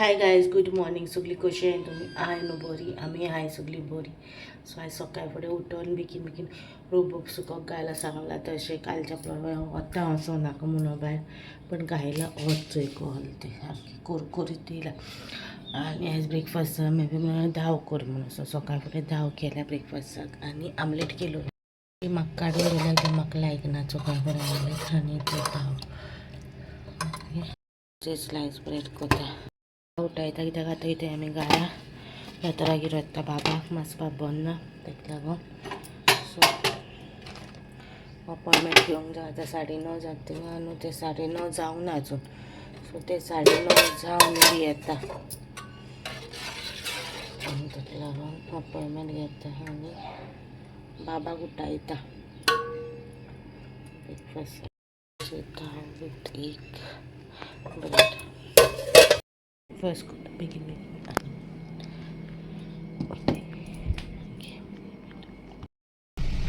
hi guys good morning सगळी कशी आहे तुम्ही आहे न्हू बरी आम्ही आहे सगळी बरी सो आयज सकाळी फुडें उठोन बेगीन बेगीन रोबोक सुकोक गायला सांगला तशें कालच्या प्रमाणे वता वचो नाका म्हणून भायर पण गायला वचोय कॉल ते सारकी कुरकुरीत येयला आनी आयज ब्रेकफास्ट मे बी दाव कर म्हणून सो सकाळी फुडें दाव केल्या ब्रेकफास्टाक आनी आमलेट केलो ती म्हाका काडून दिल्यार तें म्हाका लायकना सकाळी फुडें आमलेट आनी ते दाव स्लायस ब्रेड कोता उठयता कित्याक आतां इथे आमी गाया बेतरागेर वता बाबाक मासपाक बंद ताका लागून सो अपॉयंटमेंट घेवंक जाय आतां 9:30 जाता न्हू ते 9:30 जावं ना अजून सो ते 9:30 जावन येता आनी ताका लागून अपॉयंटमेंट घेता आनी बाबाक उठयता ब्रेकफास्ट विथ एक ब्रेड फर्स्ट बेगीन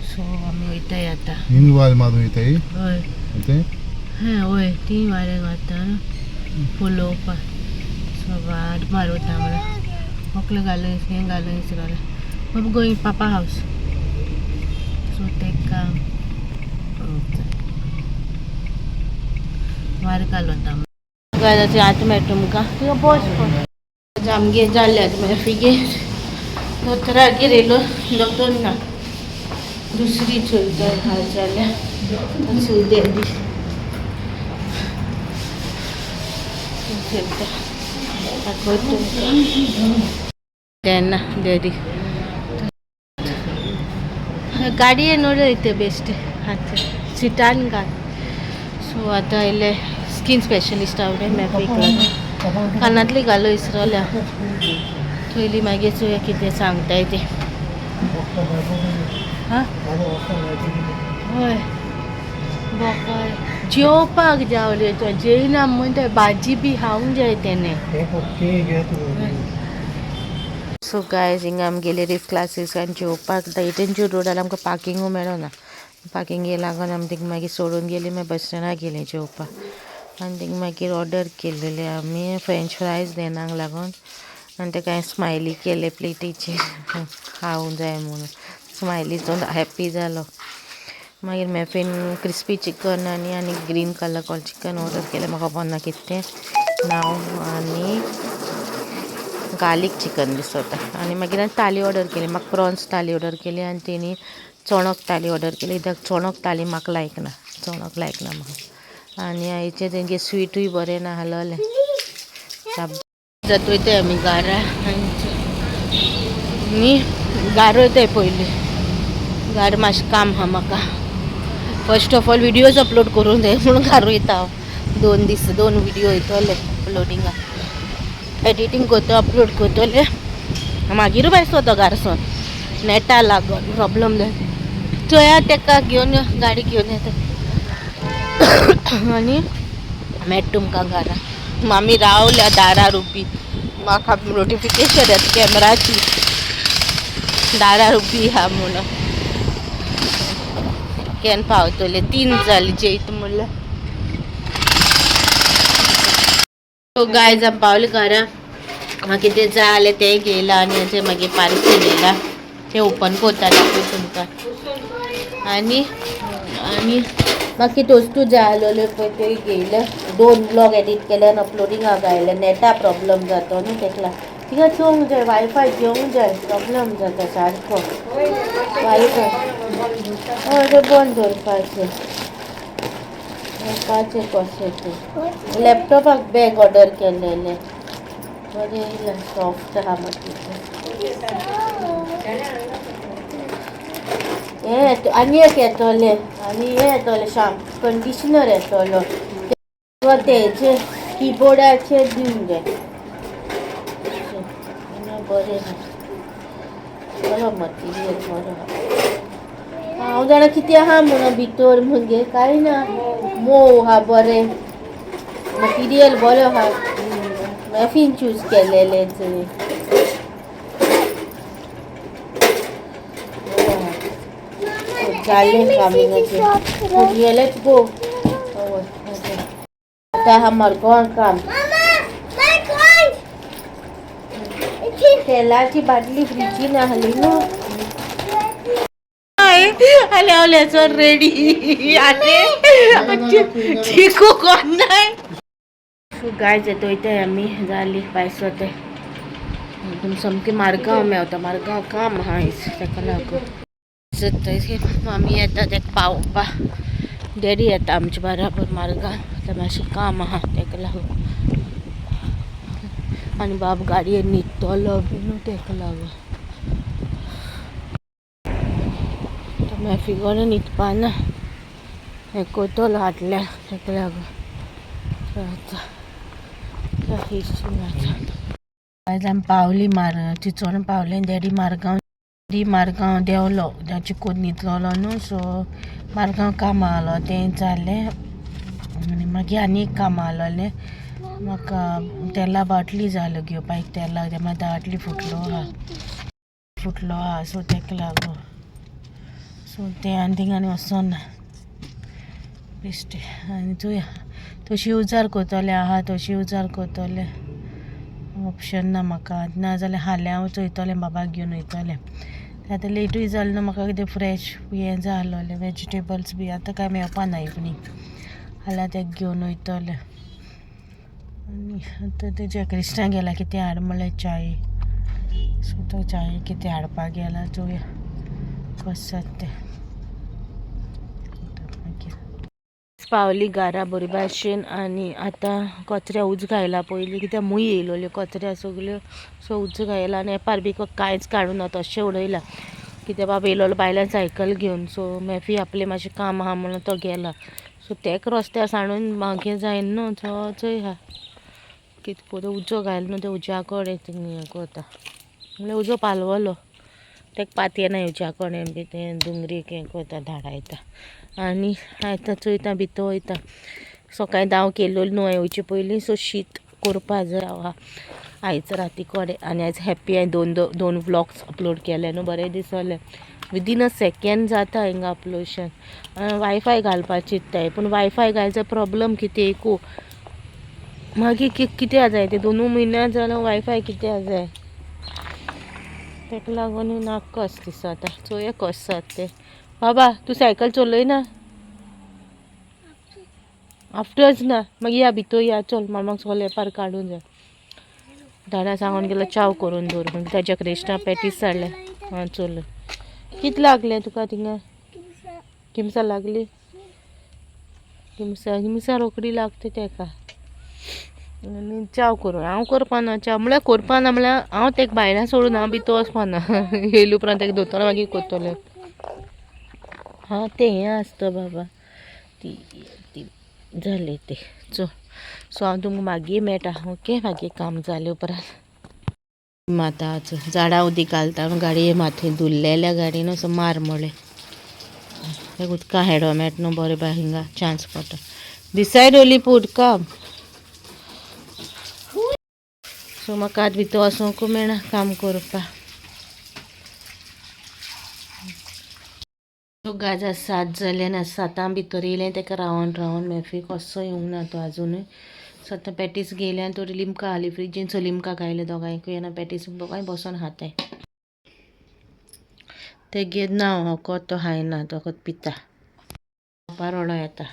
सो आमी वयताय आतां वाल मारून येताय हय हय 3 वारेक वता पळोवपाक सो वाट मारता म्हणून मोकलें घालून हें घालून इसरलें बाबा गोईंग पापा हावस सो तेका वारें घालून गायचे आतां मेळटा तुमकां तिका बस आमगे जाल्ले आतां फिगेर दोतोरागेर येयलो दोतोर ना दुसरी चलता हाल जाल्या सुद्या दी तेन्ना डॅडी गाडये नोडयते बेस्ट आतां सिटान घाल सो आतां आयले स्कीन स्पेशलिस्ट आवडे मॅफीक लागून कानांतली घालो इसरल्या थंयली मागीर चोया कितें सांगताय ते हां हय बोकाळ जेवपाक जावले तो जेयना म्हणटा भाजी बी खावंक जाय तेणे सो गायज हिंगा आमगेले रिफ क्लासीस आनी जेवपाक इटेंच्यू रोडार आमकां पार्किंगू मेळना पार्किंगे लागून आमी थिंगा मागीर सोडून गेली मागीर बस स्टँडार गेली जेवपाक आनी थिंगा मागीर ऑर्डर केल्लेले आमी फ्रेंच फ्रायज देनाक लागून आनी तेका हांवें स्मायली केले प्लेटीचेर खावंक जाय म्हणून स्मायली तो हॅप्पी जालो मागीर मॅफीन क्रिस्पी चिकन आनी green colour call chicken order केलें म्हाका खबर ना कितें नांव आनी गार्लीक चिकन दिसता आनी मागीर हांवें थाली ऑर्डर केली म्हाका प्रॉन्स थाली ऑर्डर केली आनी तेणी चोणक थाली ऑर्डर केली कित्याक चोणक थाली म्हाका लायक ना चोणक लायक ना म्हाका आनी आयचे तेंगे स्वीटूय बरें ना हालवलें जाता वयताय आमी गारा आनी गार वयताय पयलीं गार मातशें काम आहा म्हाका first of all videos upload करूंक जाय म्हणून गार वयता हांव 2 दीस 2 विडियो वयतले अपलोडिंगाक एडिटींग करता अपलोड करतले मागीर भायर वता गारसोन नेटा लागून प्रॉब्लम जाय चोया तेका घेवन गाडी घेवन येता आनी मेळटा तुमकां घरा आमी रावल्या दारार उबी म्हाका नोटिफिकेशन येता कॅमेराची दारार उबी आहा म्हणून केन्ना पावतले 3 जाली जेयत म्हणल्यार सो गायज आमी पावले घरा म्हाका कितें जाय जाल्यार तें घेयलां आनी तें मागीर पार्सल येयलां तें ओपन करता दाखय तुमकां आनी म्हाका कितें वस्तू जाय आसलेल्यो पळय त्यो घेयल्या 2 ब्लॉग एडीट केले आनी अपलोडिंगाक घायले नेटा प्रॉब्लम जाता न्हू तेका तिका चोवंक जाय वायफाय घेवंक जाय प्रॉब्लम जाता सारको वायफाय हय तें बंद दवरपाचें कशें तें लॅपटॉपाक बॅग ऑर्डर केलेलें बरें येयलां सॉफ्ट आहा मातशें हें आनी एक येतोलें आनी हें येतोलें कंडिशनर येतोलो तेजे किबोर्डाचेर दिवंक जाय बरें बरो मटिरियल बरो हांव जाणा कितें आहा म्हणून भितर म्हणजे कांय ना मोव आहा बरें मटिरियल बरो आहा मॅफीन चूज केलेलें चोय जालें कामिंगाचें लेट्स गो आतां आहा मार गोंड काम तेलाची बाटली फ्रीजीन आहली न्हू आल्या रेडी आले चिकू कोण नाही गाय येतो इथे आम्ही झाली पायसो ते समकी मारगाव मेवता मारगाव काम हायस ताका लागून आम्ही येतात एक पावपा डॅडी येता आमचे बराबर मारगाव तर मातशें काम आहा ताका लागून आनी बाब गाडयेन न्हिदतलो बीन ताका लागून मॅफी कोणें न्हिदपा ना हें कोतलो हाटल्या ताका लागून आयज आमी पावली चिंचोण पावले डॅडी मारगांव देवलो चिकून न्हिदलोलो न्हू सो मारगांव काम आहलो तें जालें आनी मागीर आनी एक काम आहलोलें म्हाका तेला बाटली जाय घेवपा एक तेला म्हाका बाटली फुटलो आहा सो ताका लागून सो तें आनी थिंगांनी वचोना बेश्टें आनी चोया तशी उजार कोतोलें आहा तशी उजार कोतोलें ऑप्शन ना म्हाका नाजाल्यार हाल्या हांव चोयतलें बाबाक घेवन वयतलें आतां लेटूय जालें न्हू म्हाका कितें फ्रेश हें जाय आहलोलें वेजिटेबल्स बी आतां कांय मेळपा ना इवनींग हाल्यार ताका घेवन वयतलें आनी आतां तेज्या क्रिस्टां गेला कितें हाड म्हणलें च्याये सो तो च्याये कितें हाडपाक गेला चोया कशें जाता तें पावली घरा बरी भाशेन आनी आतां कचऱ्या उज घायला पयलीं कित्याक मूय येयलोल्यो कचऱ्या सगल्यो सो उज घायला आनी एपार बी कांयच काडूं ना तशें उडयला कित्याक बाबा येयलोलो भायल्यान सायकल घेवन सो मॅफी आपलें मातशें काम आहा म्हणून तो गेला सो तेका रस्त्यार सांडून मागीर जायना न्हू तो चोय कितें करूं उजो घायला न्हू ते उज्या कडेन हें करता म्हणल्यार उजो पालवलो ताका पात येना उज्या कडेन बी तें दुंगरीक हें करता धाडायता आनी आयतां चोयता भितर वयता सकाळीं दाव केल्लो न्हू येवचे पयलीं सो शीत करपा जाय आयज राती कडेन आनी आयज हॅप्पी हांवें दोन व्लॉग्स अपलोड केले न्हू बरें दिसलें विदीन अ सेकेंड जाता हिंगा अपलोशन वायफाय घालपाक चिंत्ताय पूण वायफाय घालचा प्रॉब्लम कितें एकू मागीर कित्या जाय ते 2 म्हयन्या जाल्यार वायफाय कित्या जाय ताका लागून नाका कशें दिसता चोया कशें जाता तें बाबा तूं सायकल चलयना आफ्टर्स ना मागीर या भितर या चल मामाक सगळे एपार काडून जाय दादा सांगून गेलो चाव करून दवर मागीर ताच्या क्रिस्टा पॅटीस हाडले हां चल कितें लागलें तुका थिंगा किमसा लागली किमसा रोखडी लागता ताका आनी चाव करून हांव करपा ना चाव म्हळ्यार करपा ना म्हळ्यार हांव ताका भायल्यान सोडून हांव भितर वचपाना येयले उपरांत ताका दोतोर मागीर करतलें हां तें हें आसता बाबा ती जालें तें सो हांव तुमकां मागीर मेळटा ओके मागीर काम जालें उपरांत माताचो झाडां उदीक घालता गाडये माथून धुल्लेल्या गाडयेन असो मार म्हळें ते उदका हेडो मेळटा न्हू बरें बाय हिंगा चान्स पडटा डिसायड ओली पूट काम सो म्हाका आतां भितर वचोंकूय मेळना काम करपाक गाजा 7 जाले ना 7 भितर येयलें ताका रावन मॅफी कसो येवंक ना तो आजुनूय सो आतां पॅटीस गेले आनी थोडी लिमका हाली फ्रिजीन सो लिमका खायले दोगांयकूय येना पॅटीस दोगांय बसोन खाताय ते घेत ना हांव कोतो खायना तो पिता पारोडो येता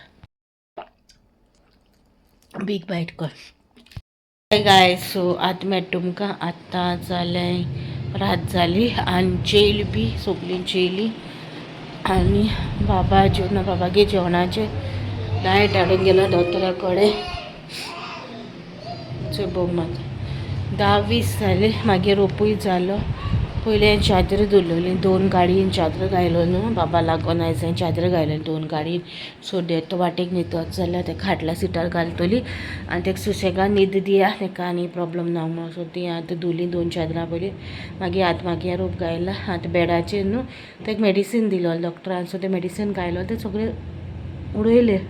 बीग बायट कर गाय सो आतां मेळटा तुमकां आतां जालें रात जाली आनी जेयली बी सगळीं जेयली आनी बाबा जेवना बाबागे जेवणाचे डायट हाडून गेलो दोतोरा कडेन मात 10-20 जाले मागीर रोपूय जालो पयलीं चादर दवरलेली 2 गाडयेन चादर घायलो न्हू बाबा लागोन आयज हांवें चादर घायलेली 2 गाडयेन सो तो वाटेक न्हिदत जाल्यार ताका खाटला सिटार घालतली आनी ताका सुसेगाद न्हीद दिया ताका आनी प्रॉब्लम ना म्हणून सो ती आतां धुली 2 चादरां पयलीं मागीर रोप घायला आतां बेडाचेर न्हू ताका मेडिसीन दिलो डॉक्टरान सो तें मेडिसीन घायलो तें सगळें उडयलें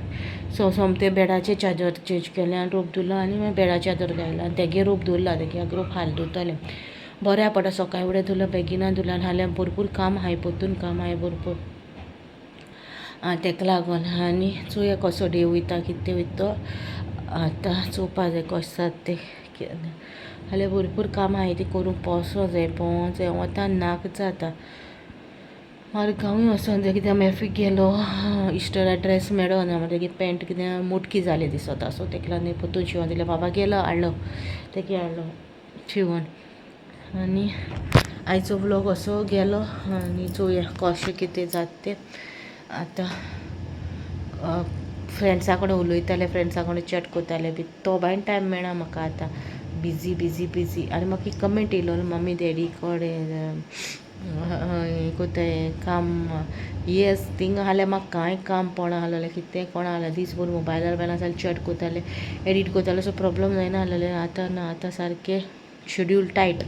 सो सोमतें बेडाचेर चादर चेंज केलें आनी रोप धुलो आनी मागीर बेडाचेर चादर घायलो आनी तेगे रोप दवरला तेगे रोप हाल धुतलें बऱ्या पडटा सकाळीं फुडें धुलो बेगिना धुलो आनी हाल्यार भरपूर काम आहाय पोत्तून काम आहाय भरपूर ताका लागून आनी चोया कसो डे वयता कितें वयता आतां चोवपा जाय कशें जाता तें जाल्यार भरपूर कामां आहाय ती करूंक पावसो जाय पोंच वता नाक जाता मार्गांवूय वचोन जाय कित्याक मॅफीक गेलो इस्टरा ड्रेस मेळोना मागीर पॅन्ट कितें मोटकी जाली दिसता सो तेका लागून परतून शिंवोन दिलें बाबा गेलो हाडलो तेगे हाडलो शिंवोन आनी आयचो व्लॉग असो गेलो आनी चोवया कशें कितें जाता तें आतां फ्रेंड्सां कडेन उलयतालें फ्रेंड्सां कडेन चॅट कोत्तालें बी तो बायन टायम मेळना म्हाका आतां बिजी आनी म्हाका एक कमेंट येयलो मम्मी डॅडी कडेन कोताय काम येस थिंग आहल्यार म्हाका कांय काम पडना आहलेलें कितें कोणा आहलें दीसभर मोबायलार बेन आसलें चॅट कोत्तालें एडीट कोत्तालें सो प्रॉब्लम जायना आहलेलें आतां ना आतां सारकें शेड्यूल टायट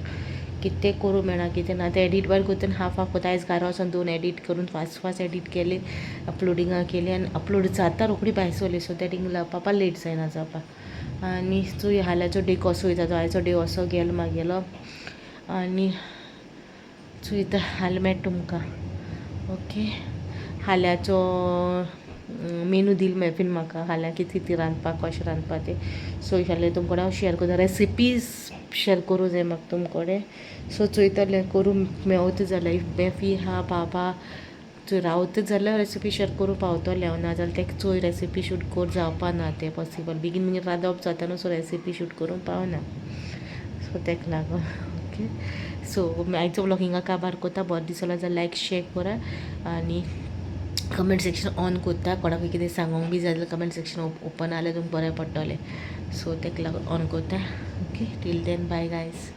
कितें करूं मेळना कितें ना आतां एडीट बायल कोत्ता हाफ कोत्ता आयज घरा वचोन 2 एडीट करून फास्ट एडीट केली अपलोडिंगा केली आनी अपलोड जाता रोखडी भायर सोली सो दॅट हिंग पापा लेट जायना जावपा आनी चोय हाल्याचो डे कसो वयता तो आयचो डे असो गेलो म्हागेलो आनी चोयता हाल्यां मेळटा तुमकां ओके हाल्याचो मेनू दिल मेळपी म्हाका हाल्यां कितें कितें रांदपाक कशें रांदपाक तें सो हाल्यां तुमचे कडेन हांव शेअर करता रेसिपीज शेअर करूं जाय म्हाका तुमचे कडेन सो चोयतलें करूं मेवता जाल्यार इफ मॅफी हा बाबा थंय रावता जाल्यार रेसिपी शेअर करूं पावतलें हांव ना जाल्यार तेका चोय रेसिपी शूट कोर जावपा ना तें पॉसिबल बेगीन रांदप जाता न्हू सो रेसिपी शूट करूंक पावना सो तेका लागून ओके सो आयचो व्लॉग हिंगा काबार कोत्ता बरो दिसलो जाल्यार लायक शेअर करा आनी कमेंट सेक्शन ऑन कोत्ता कोणाकूय कितें सांगूंक बी जाय जाल्यार कमेंट सेक्शन ओपन जाल्यार तुमकां बरें पडटलें सो तेका लागून ऑन कोत्ता okay till then bye guys